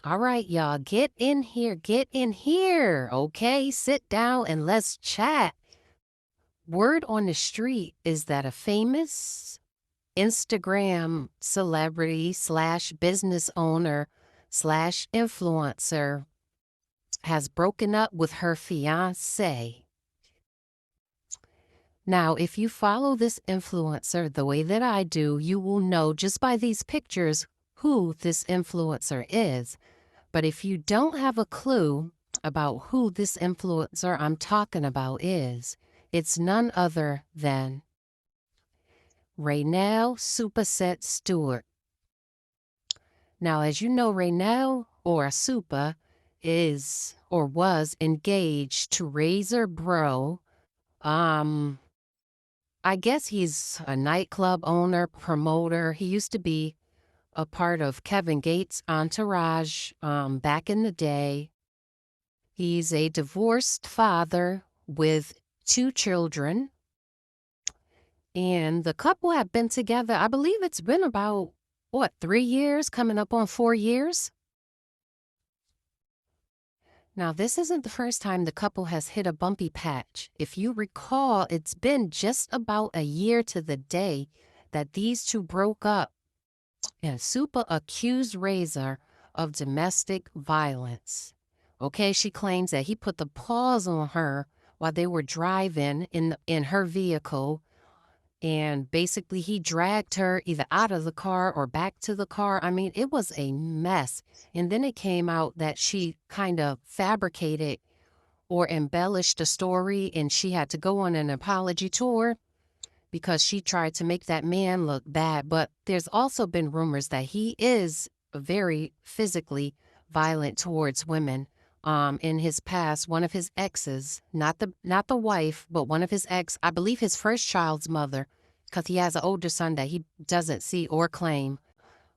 All right, y'all, get in here, get in here. Okay, sit down and let's chat. Word on the street is that a famous Instagram celebrity slash business owner slash influencer has broken up with her fiance. Now, if you follow this influencer the way that I do, you will know just by these pictures who this influencer is. But if you don't have a clue about who this influencer I'm talking about is, it's none other than Raynell Superset Stewart. Now, as you know, Raynell or Supa is or was engaged to Razor Bro. I guess he's a nightclub owner, promoter. He used to be a part of Kevin Gates' entourage back in the day. He's a divorced father with 2 children. And the couple have been together, I believe it's been about, 3 years, coming up on 4 years? Now, this isn't the first time the couple has hit a bumpy patch. If you recall, it's been just about a year to the day that these two broke up, and Supa accused Razor of domestic violence. Okay, she claims that he put the paws on her while they were driving in her vehicle, and basically he dragged her either out of the car or back to the car. I mean, it was a mess. And then it came out that she kind of fabricated or embellished the story, and she had to go on an apology tour because she tried to make that man look bad. But there's also been rumors that he is very physically violent towards women. In his past, one of his exes, not the wife, but one of his ex, I believe his first child's mother, because he has an older son that he doesn't see or claim.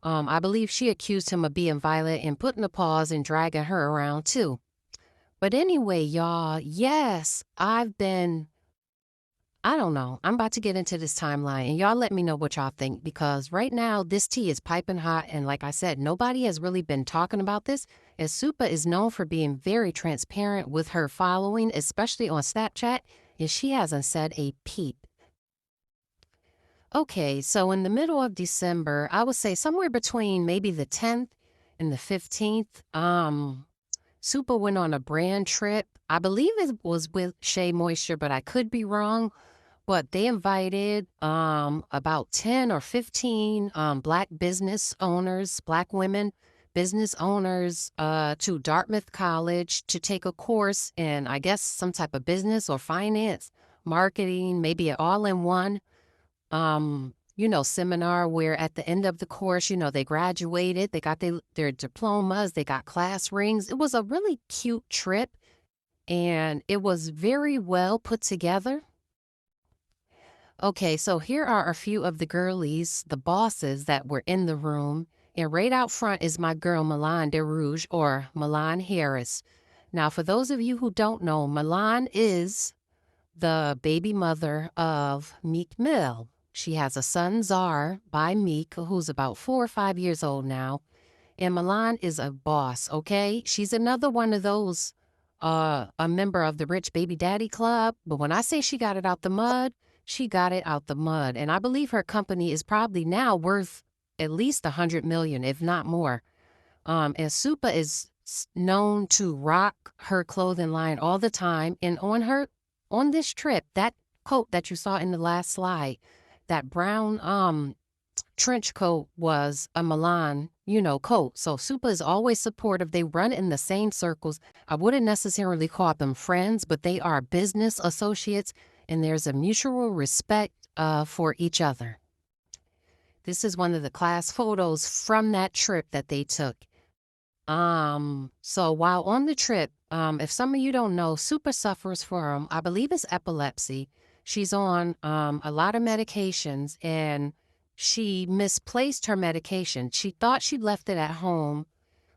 I believe she accused him of being violent and putting the paws and dragging her around too. But anyway, y'all, yes, I don't know. I'm about to get into this timeline, and y'all let me know what y'all think, because right now this tea is piping hot, and like I said, nobody has really been talking about this, as Supa is known for being very transparent with her following, especially on Snapchat, and she hasn't said a peep. Okay, so in the middle of December, I would say somewhere between maybe the 10th and the 15th, Supa went on a brand trip. I believe it was with Shea Moisture, but I could be wrong. But they invited about 10 or 15 Black business owners, Black women business owners to Dartmouth College to take a course in, I guess, some type of business or finance, marketing, maybe an all-in-one, seminar where at the end of the course, they graduated, they got their diplomas, they got class rings. It was a really cute trip, and it was very well put together. Okay, so here are a few of the girlies, the bosses that were in the room. And right out front is my girl, Milan de Rouge, or Milan Harris. Now, for those of you who don't know, Milan is the baby mother of Meek Mill. She has a son, Czar, by Meek, who's about 4 or 5 years old now. And Milan is a boss, okay? She's another one of those, a member of the Rich Baby Daddy Club. But when I say she got it out the mud, she got it out the mud. And I believe her company is probably now worth at least 100 million, if not more. And Supa is known to rock her clothing line all the time. And on this trip, that coat that you saw in the last slide, that brown trench coat was a Milan, coat. So Supa is always supportive. They run in the same circles. I wouldn't necessarily call them friends, but they are business associates, and there's a mutual respect for each other. This is one of the class photos from that trip that they took. So while on the trip, if some of you don't know, Supa suffers from, I believe it's epilepsy. She's on a lot of medications, and she misplaced her medication. She thought she left it at home.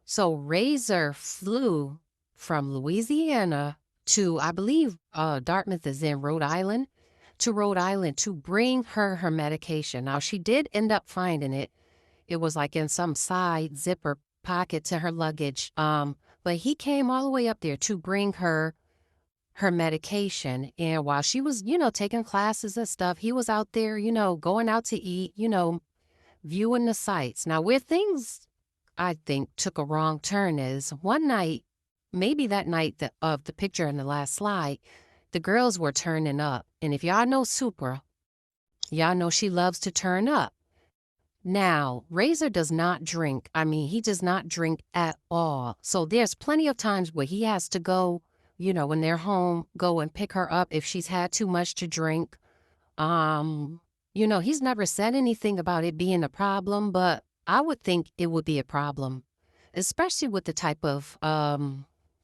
So Razor flew from Louisiana to, I believe, Dartmouth is in Rhode Island, to Rhode Island to bring her medication. Now, she did end up finding it. It was like in some side zipper pocket to her luggage. But he came all the way up there to bring her medication. And while she was, taking classes and stuff, he was out there, going out to eat, viewing the sights. Now, where things, I think, took a wrong turn is one night, maybe that night of the picture in the last slide, the girls were turning up. And if y'all know Super, y'all know she loves to turn up. Now, Razor does not drink. I mean, he does not drink at all. So there's plenty of times where he has to go, when they're home, go and pick her up if she's had too much to drink. He's never said anything about it being a problem, but I would think it would be a problem, especially with the type of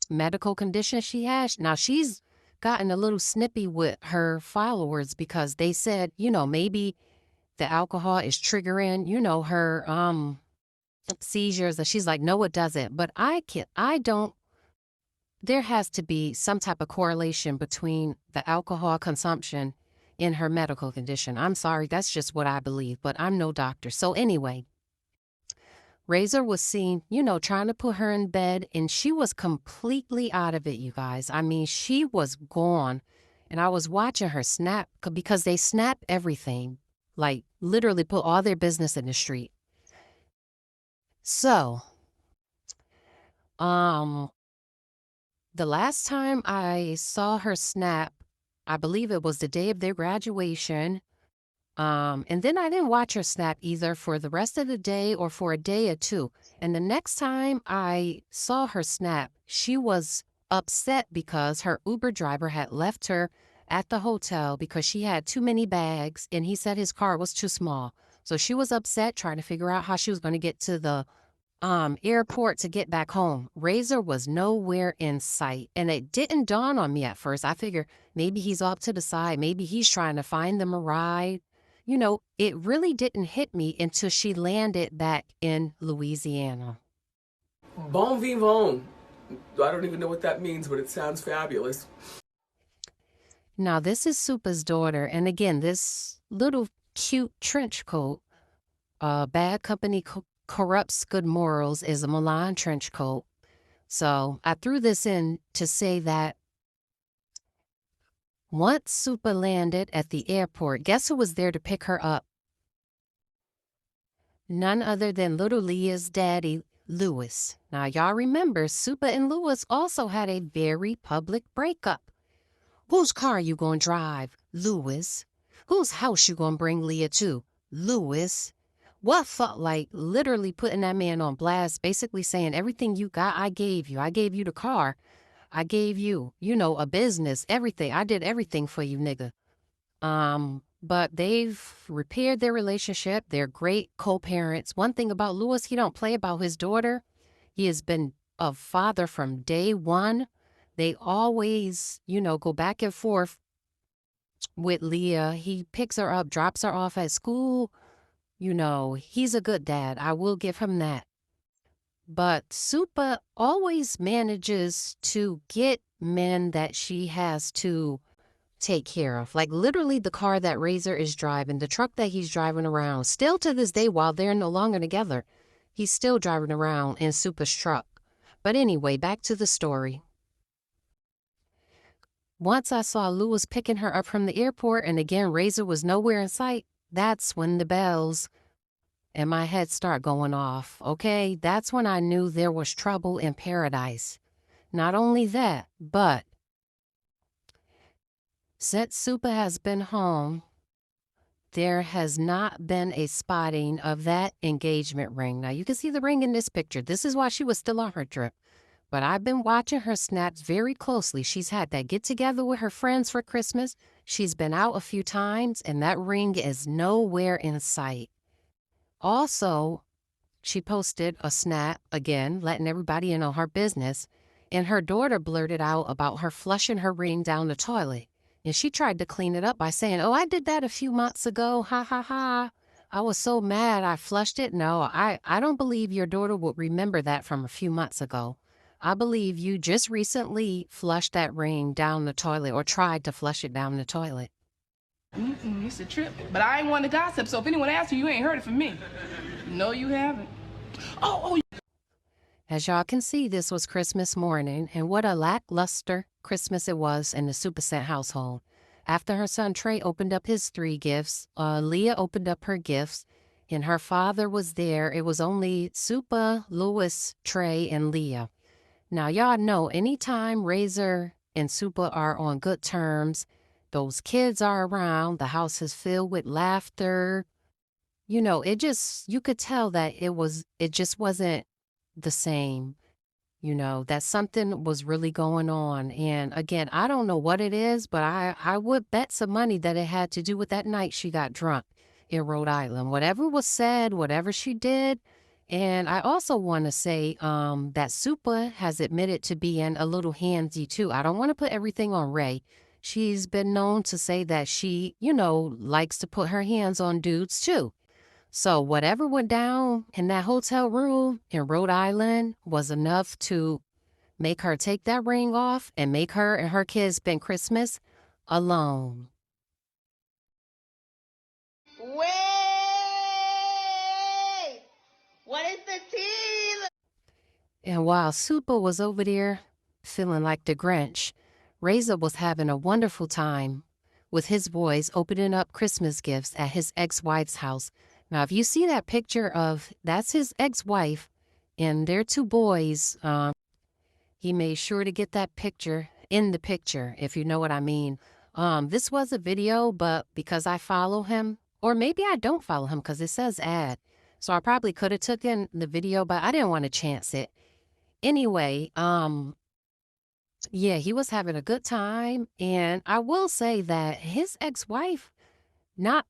medical condition she has. Now, she's gotten a little snippy with her followers because they said, maybe the alcohol is triggering, her seizures. And she's like, no, it doesn't. But there has to be some type of correlation between the alcohol consumption and her medical condition. I'm sorry, that's just what I believe, but I'm no doctor. So anyway, Razor was seen, trying to put her in bed, and she was completely out of it, you guys. I mean, she was gone. And I was watching her snap because they snap everything, like literally put all their business in the street. So, the last time I saw her snap, I believe it was the day of their graduation. And then I didn't watch her snap either for the rest of the day or for a day or two. And the next time I saw her snap, she was upset because her Uber driver had left her at the hotel because she had too many bags and he said his car was too small. So she was upset trying to figure out how she was going to get to the airport to get back home. Razor was nowhere in sight. And it didn't dawn on me at first. I figured maybe he's off to the side. Maybe he's trying to find them a ride. It really didn't hit me until she landed back in Louisiana. Bon vivant. I don't even know what that means, but it sounds fabulous. Now, this is Supa's daughter. And again, this little cute trench coat, bad company corrupts good morals, is a Milan trench coat. So I threw this in to say that once Supa landed at the airport, guess who was there to pick her up? None other than little Leah's daddy, Louis. Now, y'all remember, Supa and Louis also had a very public breakup. Whose car you gonna drive? Louis. Whose house you gonna bring Leah to? Louis. What felt like literally putting that man on blast, basically saying everything you got, I gave you. I gave you the car. I gave you, a business, everything. I did everything for you, nigga. But they've repaired their relationship. They're great co-parents. One thing about Louis, he don't play about his daughter. He has been a father from day one. They always, go back and forth with Leah. He picks her up, drops her off at school. He's a good dad. I will give him that. But Supa always manages to get men that she has to take care of. Like literally the car that Razor is driving, the truck that he's driving around. Still to this day, while they're no longer together, he's still driving around in Supa's truck. But anyway, back to the story. Once I saw Louis picking her up from the airport, and again, Razor was nowhere in sight, that's when the bells and my head start going off, okay? That's when I knew there was trouble in paradise. Not only that, but since Supa has been home, there has not been a spotting of that engagement ring. Now, you can see the ring in this picture. This is why she was still on her trip. But I've been watching her snaps very closely. She's had that get-together with her friends for Christmas. She's been out a few times, and that ring is nowhere in sight. Also, she posted a snap, again, letting everybody know her business, and her daughter blurted out about her flushing her ring down the toilet. And she tried to clean it up by saying, oh, I did that a few months ago, ha, ha, ha. I was so mad I flushed it. No, I don't believe your daughter would remember that from a few months ago. I believe you just recently flushed that ring down the toilet or tried to flush it down the toilet. It's a trip. But I ain't one to gossip, so if anyone asks you, you ain't heard it from me. No, you haven't. Oh. As y'all can see, this was Christmas morning, and what a lackluster Christmas it was in the Supercent household. After her son Trey opened up his 3 gifts, Leah opened up her gifts, and her father was there. It was only Super, Louis, Trey, and Leah. Now, y'all know anytime Razor and Super are on good terms, those kids are around, the house is filled with laughter. You could tell that it just wasn't the same, that something was really going on. And again, I don't know what it is, but I would bet some money that it had to do with that night she got drunk in Rhode Island. Whatever was said, whatever she did. And I also want to say that Supa has admitted to being a little handsy too. I don't want to put everything on Ray. She's been known to say that she, likes to put her hands on dudes too. So whatever went down in that hotel room in Rhode Island was enough to make her take that ring off and make her and her kids spend Christmas alone. Wait! What is the tea? And while Supa was over there feeling like the Grinch, Reza was having a wonderful time with his boys opening up Christmas gifts at his ex-wife's house. Now, if you see that picture that's his ex-wife and their 2 boys, he made sure to get that picture in the picture, if you know what I mean. This was a video, but because I follow him, or maybe I don't follow him because it says ad. So I probably could have taken the video, but I didn't want to chance it. Anyway, yeah, he was having a good time. And I will say that his ex-wife, not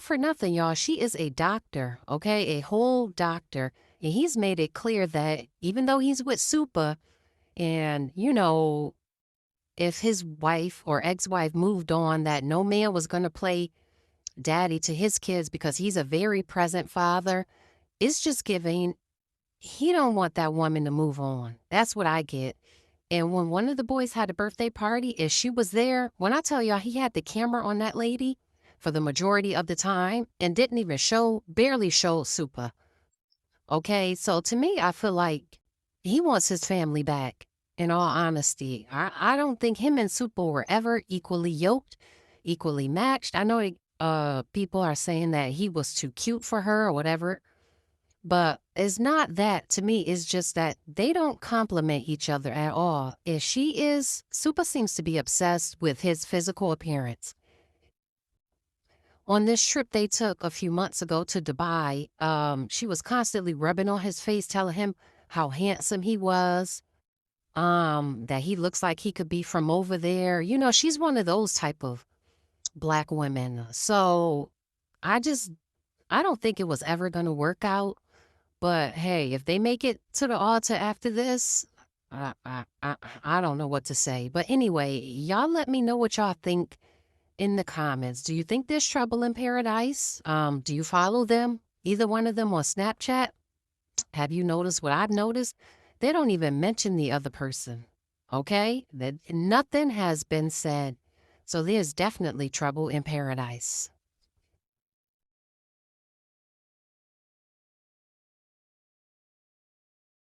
for nothing, y'all, she is a doctor, okay? A whole doctor. And he's made it clear that even though he's with Supa, and, if his wife or ex-wife moved on, that no man was going to play daddy to his kids because he's a very present father. It's just giving, he don't want that woman to move on. That's what I get. And when one of the boys had a birthday party, if she was there, when I tell y'all he had the camera on that lady for the majority of the time and didn't even barely show Supa. Okay, so to me, I feel like he wants his family back, in all honesty. I don't think him and Supa were ever equally yoked, equally matched. I know people are saying that he was too cute for her or whatever, but it's not that. To me, it's just that they don't complement each other at all. Supa seems to be obsessed with his physical appearance. On this trip they took a few months ago to Dubai, she was constantly rubbing on his face, telling him how handsome he was, that he looks like he could be from over there. She's one of those type of black women. So I don't think it was ever going to work out. But hey, if they make it to the altar after this, I don't know what to say. But anyway, y'all let me know what y'all think in the comments. Do you think there's trouble in paradise? Do you follow them? Either one of them on Snapchat? Have you noticed what I've noticed? They don't even mention the other person. Okay? That nothing has been said. So there's definitely trouble in paradise.